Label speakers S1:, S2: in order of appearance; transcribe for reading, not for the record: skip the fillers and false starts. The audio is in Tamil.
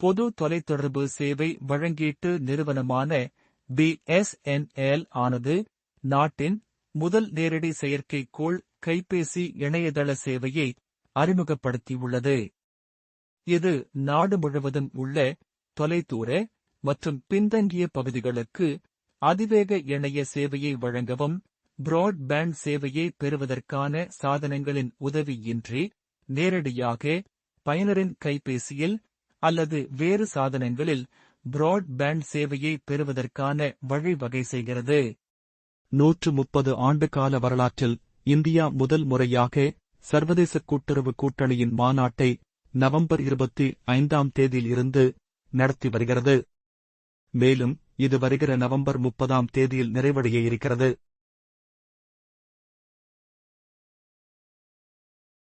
S1: பொது தொலைத்தொடர்பு சேவை வழங்கீட்டு நிறுவனமான BSNL ஆனது நாட்டின் முதல் நேரடி செயற்கைக்கோள் கைபேசி இணையதள சேவையை அறிமுகப்படுத்தியுள்ளது. இது நாடு முழுவதும் உள்ள தொலைதூர மற்றும் பின்தங்கிய பகுதிகளுக்கு அதிவேக இணைய சேவையை வழங்கவும், பிராட்பேண்ட் சேவையை பெறுவதற்கான சாதனங்களின் உதவியின்றி நேரடியாக பயனரின் கைபேசியில் அல்லது வேறு சாதனங்களில் பிராட்பேண்ட் சேவையை பெறுவதற்கான வழிவகை செய்கிறது. 130 ஆண்டு கால வரலாற்றில் இந்தியா முதல் முறையாக சர்வதேச கூட்டுறவு கூட்டணியின் மாநாட்டை நவம்பர் 25ஆம் தேதியில் இருந்து நடத்தி வருகிறது. மேலும் இது வருகிற நவம்பர் 30ஆம் தேதியில் நிறைவடைய இருக்கிறது.